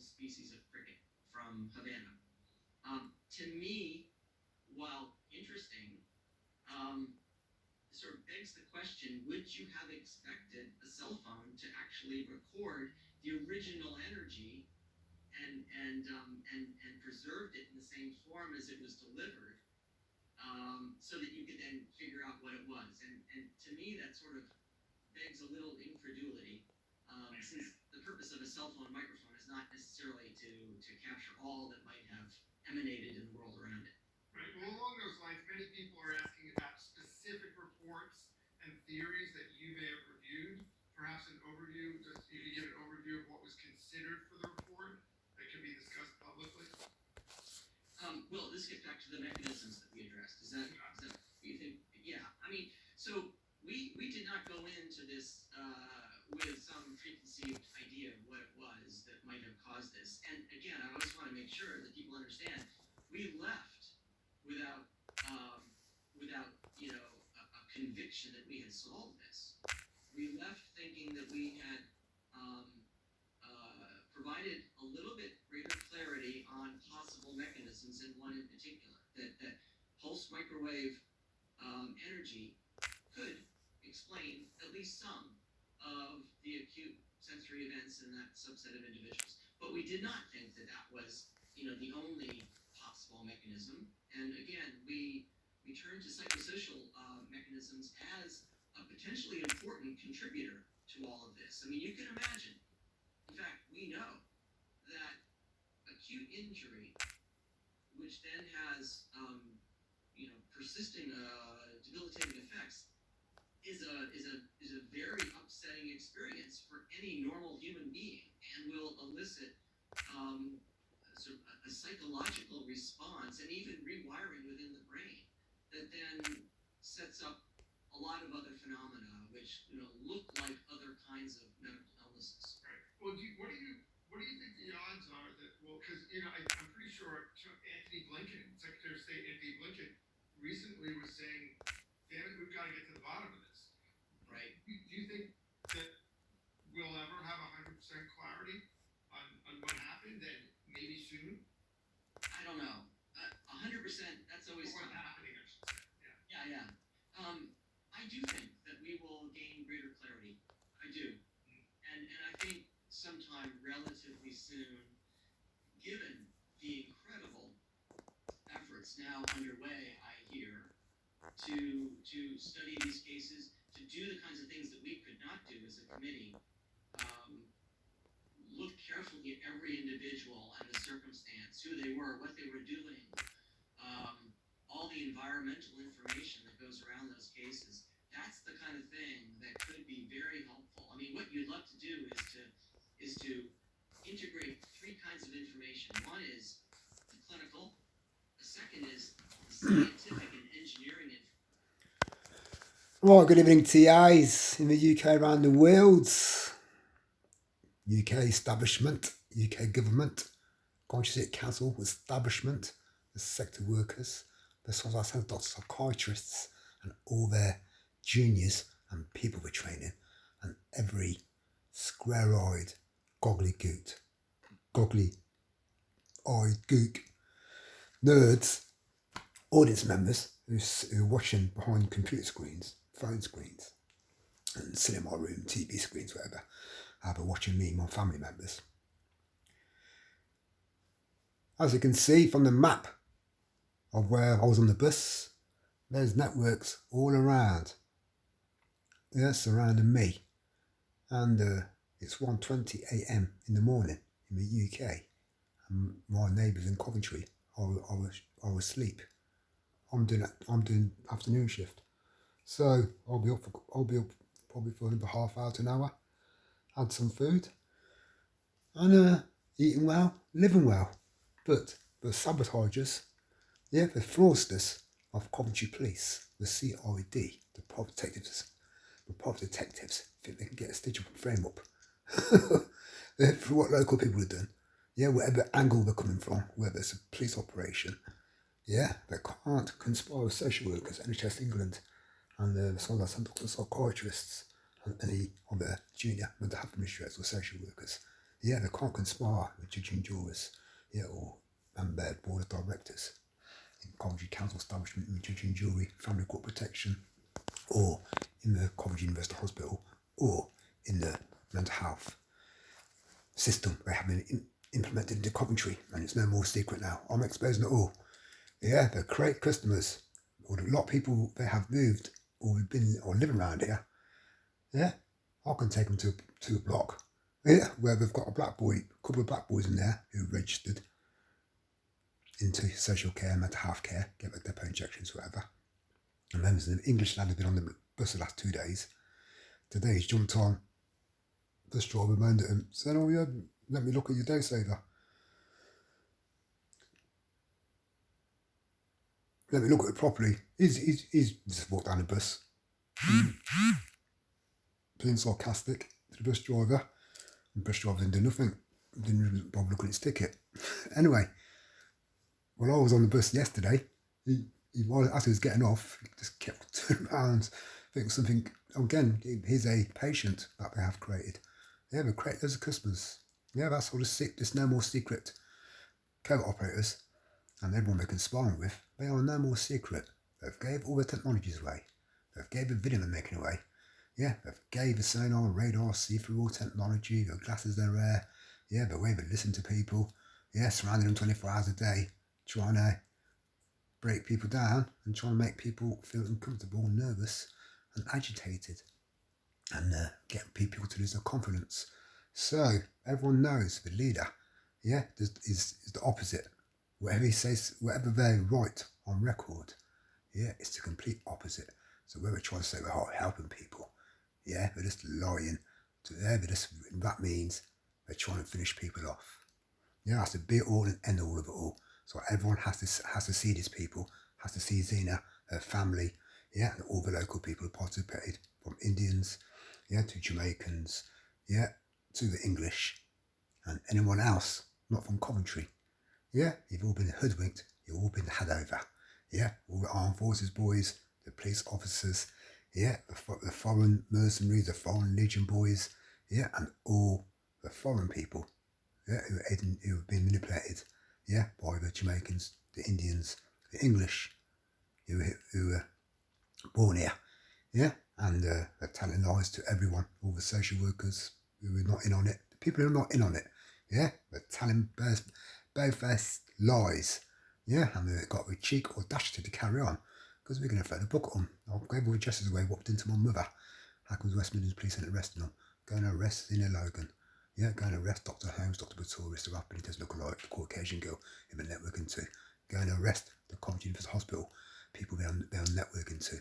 species of cricket from Havana. To me, while interesting, sort of begs the question, would you have expected a cell phone to actually record the original energy and preserved it in the same form as it was delivered, so that you could then figure out what it was? And to me, that sort of begs a little incredulity, since the purpose of a cell phone microphone is not necessarily to capture all that might have emanated in the world around it. Right. Well, along those lines, many people are asking about specific reports and theories that you may have reviewed. Perhaps an overview, just you could give an overview of what was considered for the report that can be discussed publicly. Well, this gets back to the mechanisms that we addressed. Is that what you think? Yeah. I mean, so we did not go into this with some preconceived idea of what it was that might have caused this. And again, I always want to make sure that people understand we left without a conviction that we had solved this. We left thinking that we had provided a little bit greater clarity on possible mechanisms, and one in particular, that pulse microwave energy could explain at least some of the acute sensory events in that subset of individuals. But we did not think that that was, the only possible mechanism. And again, we turned to psychosocial mechanisms as a potentially important contributor to all of this. I mean, you can imagine, in fact, we know that acute injury, which then has, persisting debilitating effects, is a very upsetting experience for any normal human being, and will elicit sort of a psychological response and even rewiring within the brain that then sets up a lot of other phenomena which look like other kinds of medical illnesses. Right. Well, what do you think the odds are that? Well, because I'm pretty sure Anthony Blinken, Secretary of State Anthony Blinken, recently was saying, "Damn it, we've got to get to the bottom of this." Right. Do you think that we'll ever have 100% clarity on what happened, and maybe soon? I don't know. 100%. That's always what's tough. happening, I should say. Yeah. I do think that we will gain greater clarity. I do. And I think sometime relatively soon, given the incredible efforts now underway, I hear, to study these cases, to do the kinds of things that we could not do as a committee, look carefully at every individual and the circumstance, who they were, what they were doing, all the environmental information that goes around those cases. That's the kind of thing that could be very helpful. I mean, what you'd love to do is to integrate three kinds of information. One is the clinical. The second is the scientific and engineering information. Right, good evening, TAs in the UK, around the world. UK establishment, UK government, Constituted Council establishment, the sector workers, the doctors, psychiatrists, and all their juniors and people for training, and every square-eyed, goggly-eyed gook, nerds, audience members who are watching behind computer screens, phone screens, and cinema room, TV screens, whatever, but watching me and my family members. As you can see from the map of where I was on the bus, there's networks all around. Surrounding me. And it's 1:20 a.m. in the morning in the UK. And my neighbours in Coventry are asleep. I'm doing afternoon shift. So I'll be up probably for another half hour to an hour. Had some food. And eating well, living well. But the sabotagers, the fraudsters of Coventry Police, the CID, the private detectives, think they can get a stitch up and frame up. For what local people have done. Yeah, whatever angle they're coming from, whether it's a police operation. Yeah, they can't conspire with social workers, NHS England, and some of the psychiatrists, and any other junior mental health administrators or social workers. Yeah, they can't conspire with judges and jurors, yeah, or board of directors in Coventry Council establishment with judge and jury, family court protection, or in the Coventry University Hospital, or in the mental health system they have been implemented into Coventry, and it's no more secret now. I'm exposing it all. Yeah, they're great customers. Or a lot of people they have moved or been or living around here. Yeah, I can take them to a block. Yeah, where they've got a couple of black boys in there who registered into social care, mental health care, get their depot injections, whatever. And then there's an English lad who's been on the bus the last 2 days. Today he's jumped on. Bus driver moaned at him, said, "Oh yeah, let me look at your day saver. Let me look at it properly." He's just walked down the bus, being sarcastic to the bus driver. The bus driver didn't do nothing. Didn't bother looking at his ticket. Anyway, when I was on the bus yesterday, as he was getting off, he just kept turning around, thinking something. Again, he's a patient that they have created. Yeah, they've created those customers. Yeah, that's all there's no more secret. Covert operators and everyone they're conspiring with, they are no more secret. They've gave all the technologies away. They've gave the video they're making away. Yeah, they've gave the sonar, radar, see-through technology, the glasses they wear. Yeah, the way they listen to people. Yeah, surrounding them 24 hours a day, trying to break people down and trying to make people feel uncomfortable, nervous and agitated, and get people to lose their confidence. So everyone knows the leader, yeah, is the opposite. Whatever he says, whatever they write on record, yeah, it's the complete opposite. So where we try to say we're helping people, yeah, they're just lying. So that means they're trying to finish people off. Yeah, that's the be all and end all of it all. So everyone has to see these people, has to see Zena, her family, yeah, and all the local people who participated, from Indians, yeah, to Jamaicans, yeah, to the English, and anyone else not from Coventry. Yeah, you've all been hoodwinked, you've all been had over. Yeah, all the armed forces boys, the police officers, yeah, the foreign mercenaries, the foreign legion boys, yeah, and all the foreign people, yeah, who have been manipulated, yeah, by the Jamaicans, the Indians, the English, who were born here, yeah, and they're telling lies to everyone, all the social workers who are not in on it, the people who are not in on it, yeah, they're telling both lies, yeah, and they've got the cheek or audacity to carry on, because we're going to throw the book at them. I'll go all the justice away, what did to my mother. How comes West Midlands Police ain't arresting them? Going to arrest Zena Logan. Yeah, going to arrest Dr. Holmes, Dr. Pretorius, the rapidly looking like the Caucasian girl in the networking to. Going to arrest the Coventry University Hospital, people they're networking to.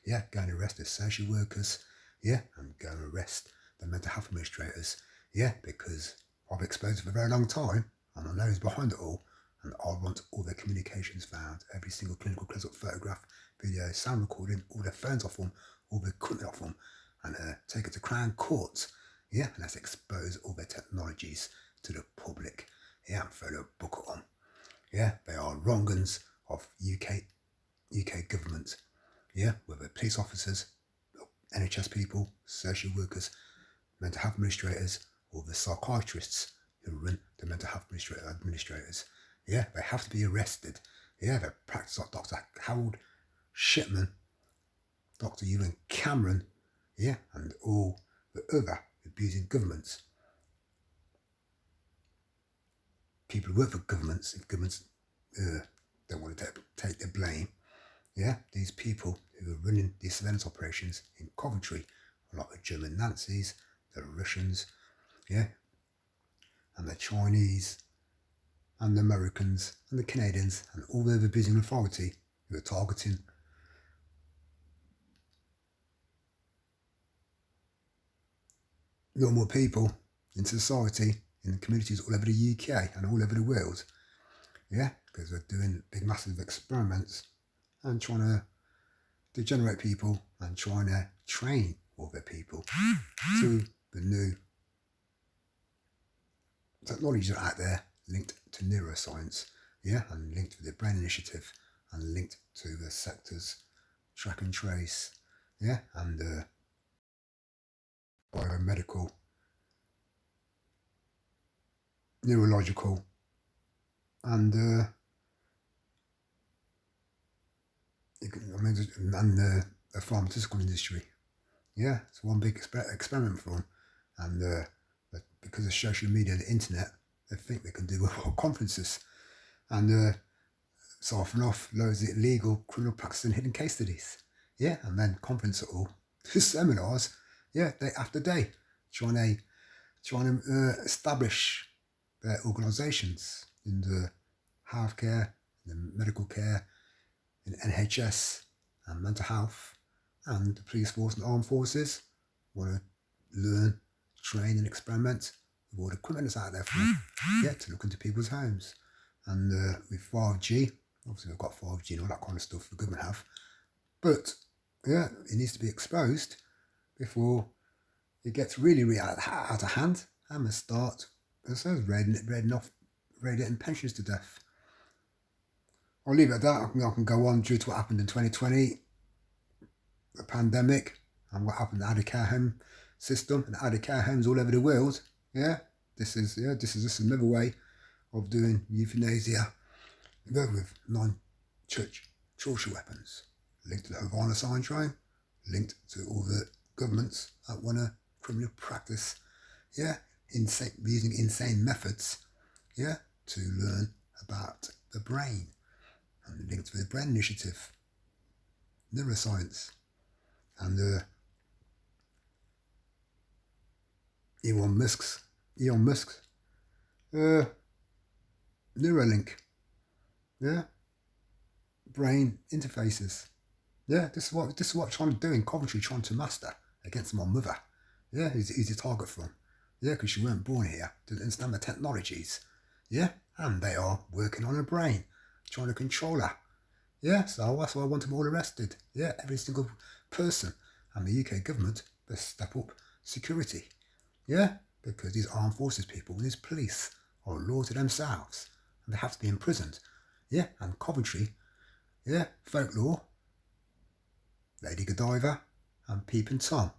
Yeah, going to arrest the social workers. Yeah, and going to arrest the mental health administrators. Yeah, because I've exposed it for a very long time, and I know who's behind it all, and I want all their communications found, every single clinical close-up photograph, video, sound recording, all their phones off them, all their equipment off them, and take it to Crown Court. Yeah, and let's expose all their technologies to the public. Yeah, and throw the book at them. Yeah, they are wrong-uns of UK government. Yeah, whether police officers, NHS people, social workers, mental health administrators, or the psychiatrists who run the mental health administrators. Yeah, they have to be arrested. Yeah, they practice like Dr. Harold Shipman, Dr. Ewan Cameron, yeah, and all the other abusing governments. People who work for governments, if governments don't want to take the blame, yeah, these people who are running these surveillance operations in Coventry are like the German Nazis, the Russians, yeah, and the Chinese, and the Americans, and the Canadians, and all the abusing authority who are targeting normal people in society, in the communities all over the UK and all over the world. Yeah, because they're doing big massive experiments and trying to degenerate people and trying to train all their people to the new technologies that are out there linked to neuroscience, yeah, and linked to the Brain Initiative and linked to the sectors track and trace, yeah, and biomedical neurological, and the pharmaceutical industry. Yeah, it's one big experiment for them. And but because of social media and the internet, they think they can do conferences. And so off and off, loads of illegal criminal practice and hidden case studies. Yeah, and then conference it all. Seminars, yeah, day after day, trying to establish their organisations in the healthcare, in the medical care, in NHS and mental health, and the police force and armed forces want to learn, train and experiment with all the criminals out there for them, yeah, to look into people's homes. And with 5G, obviously we've got 5G and all that kind of stuff the government have, but yeah, it needs to be exposed before it gets really out of hand and we start, as I said, raiding pensions to death. I'll leave it at that. I can go on due to what happened in 2020, the pandemic, and what happened in the care home system and care homes all over the world. Yeah, this is just another way of doing euthanasia with non-church weapons, linked to the Havana syndrome, linked to all the governments that want to criminally practice, yeah, using insane methods, yeah, to learn about the brain, and linked to the brain initiative, neuroscience, and Elon Musk's Neuralink, yeah, brain interfaces. Yeah, this is what I'm trying to do in Coventry, trying to master against my mother. Yeah, who's a target from. Yeah, because she weren't born here, didn't understand the technologies. Yeah, and they are working on her brain, trying to control her. Yeah, so that's why I want them all arrested. Yeah, every single person. And the UK government better step up security. Yeah, because these armed forces people, these police, are a law to themselves. And they have to be imprisoned. Yeah, and Coventry, yeah, folklore, Lady Godiva, and Peeping Tom.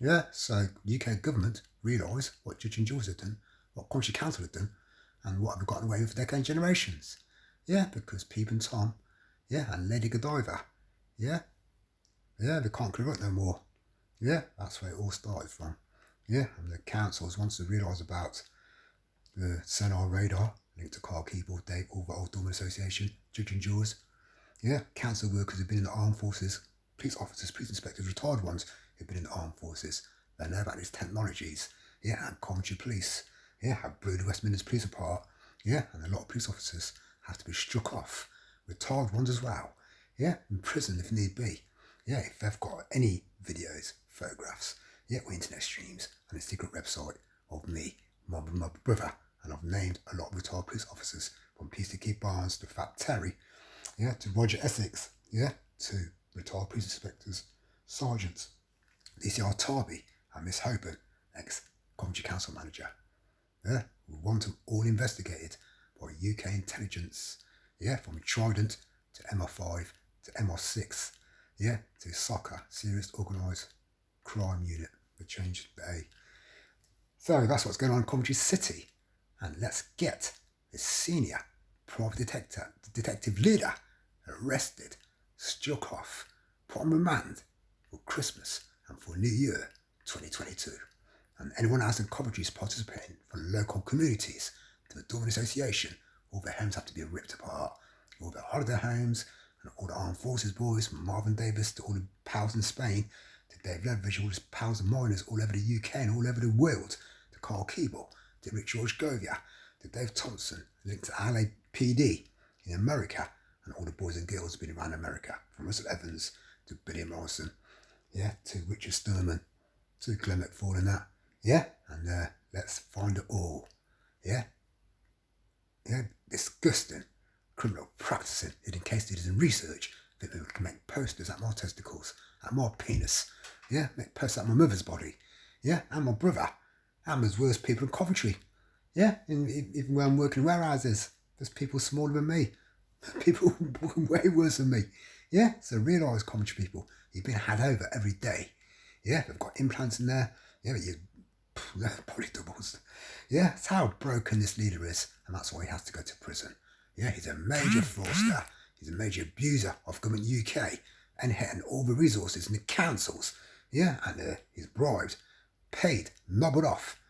Yeah, so UK government realise what Judge and Jules have done, what Coventry Council have done, and what have gotten away with for decades and generations. Yeah, because Peeping Tom, yeah, and Lady Godiva, yeah, they can't corrupt no more. Yeah, that's where it all started from. Yeah, and the councils, once they realise about the sonar radar linked to Carl Keeble, Dave Old Dorman Association, Judge and Jules, yeah, council workers who've been in the armed forces, police officers, police inspectors, retired ones who've been in the armed forces. They know about these technologies. Yeah, and Coventry Police, yeah, have blew the West Midlands Police apart. Yeah, and a lot of police officers have to be struck off. Retired ones as well. Yeah, in prison if need be. Yeah, if they've got any videos, photographs, yeah, or internet streams and a secret website of me, my brother, and I've named a lot of retired police officers from PCK Barnes to Fat Terry, yeah, to Roger Essex, yeah, to retired police inspectors, sergeants, DCR Tarby and Miss Hoban, ex-Coventry Council Manager. Yeah, we want them all investigated by UK intelligence, yeah, from Trident to MI5 to MI6, yeah, to SOCA, Serious Organised Crime Unit, we changed the A. So that's what's going on in Coventry City. And let's get the senior private detective leader arrested, struck off, put on remand for Christmas and for New Year 2022. And anyone else in Coventry is participating for local communities to the Dorman Association. All their homes have to be ripped apart. All their holiday homes and all the armed forces boys, from Marvin Davis to all the pals in Spain, to Dave Leverage, all his pals and miners all over the UK and all over the world, to Carl Keeble, to Rick George Govia, to Dave Thompson, linked to LAPD in America, and all the boys and girls been around America, from Russell Evans to Billy Morrison, yeah, to Richard Sturman, to Glenn McFall and that, yeah, and let's find it all, yeah, disgusting criminal practicing, hidden case studies and research, that we can make posters at my testicles, at my penis, yeah, make posters at my mother's body, yeah, and my brother, and there's worse people in Coventry, yeah, even when I'm working in warehouses, there's people smaller than me, people way worse than me, yeah, so realise, Coventry people, you've been had over every day, yeah, they've got implants in there, yeah, you body doubles. Yeah, that's how broken this leader is, and that's why he has to go to prison. Yeah, he's a major fraudster. He's a major abuser of government UK and hitting all the resources in the councils. Yeah, and he's bribed, paid, nobbled off,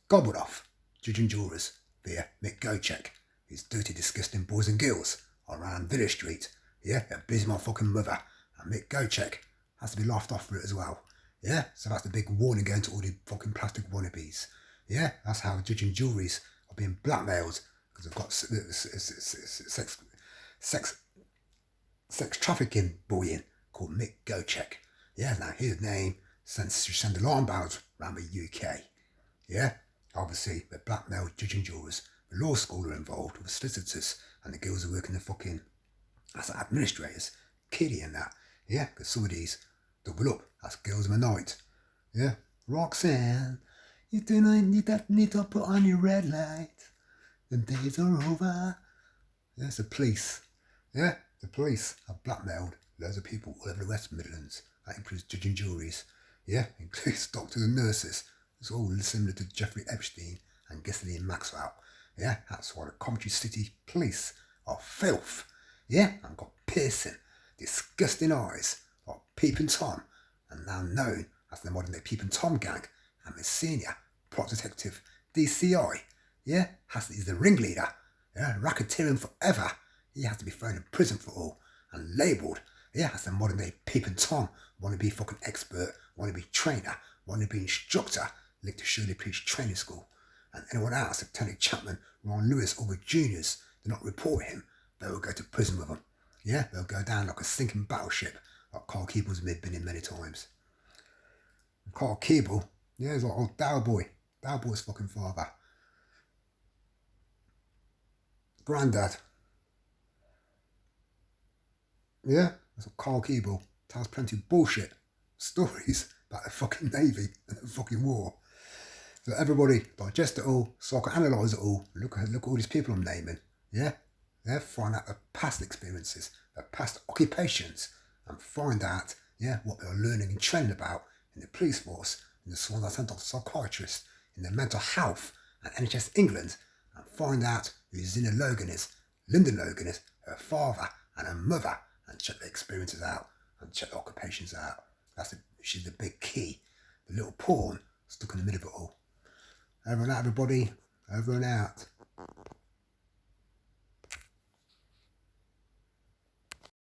gobbled off judge and jurors via Mick Gocheck, his dirty, disgusting boys and girls around Village Street. Yeah, abusing my fucking mother. And Mick Gocheck has to be laughed off for it as well. Yeah, so that's the big warning going to all the fucking plastic wannabes. Yeah, that's how judge and juries are being blackmailed because they've got sex trafficking bullying called Mick Gocheck. Yeah, now his name send alarm bells around the UK. Yeah, obviously the blackmailed judge and jurors. The law school are involved with the solicitors and the girls who work in the fucking as administrators, kiddie and that. Yeah, because some of these double up as girls of the night. Yeah, Roxanne, you do not need to put on your red light. The days are over. Yeah, it's the police. Yeah, the police have blackmailed loads of people all over the West Midlands. That includes judge and juries. Yeah, includes doctors and nurses. It's all similar to Jeffrey Epstein and Ghislaine Maxwell. Yeah, that's why the Coventry City Police are filth. Yeah, and got piercing, disgusting eyes like Peeping Tom, and now known as the modern day Peeping Tom gang, and the senior plot detective DCI. Yeah, he's the ringleader. Yeah, racketeering forever. He has to be thrown in prison for all and labelled. Yeah, as the modern day Peeping Tom, wannabe fucking expert, wannabe trainer, wannabe instructor, linked to Shirley Police Training School. And anyone else, if Tony Chapman, Ron Lewis, or the juniors do not report him, they will go to prison with them. Yeah, they'll go down like a sinking battleship, like Carl Keeble's been in many times. And Carl Keeble, yeah, he's like old Dow Boy's fucking father. Granddad. Yeah, that's what Carl Keeble tells plenty of bullshit stories about the fucking Navy and the fucking war. So everybody digest it all, psychoanalyse it all, look at all these people I'm naming. Yeah? Yeah, find out their past experiences, their past occupations, and find out, yeah, what they are learning and training about in the police force, in the Swanswell Centre of Psychiatrists, in the mental health and NHS England, and find out who Zina Logan is, Lyndon Logan is, her father and her mother, and check their experiences out and check their occupations out. She's the big key, the little pawn stuck in the middle of it all. Over and out, everybody. Over and out.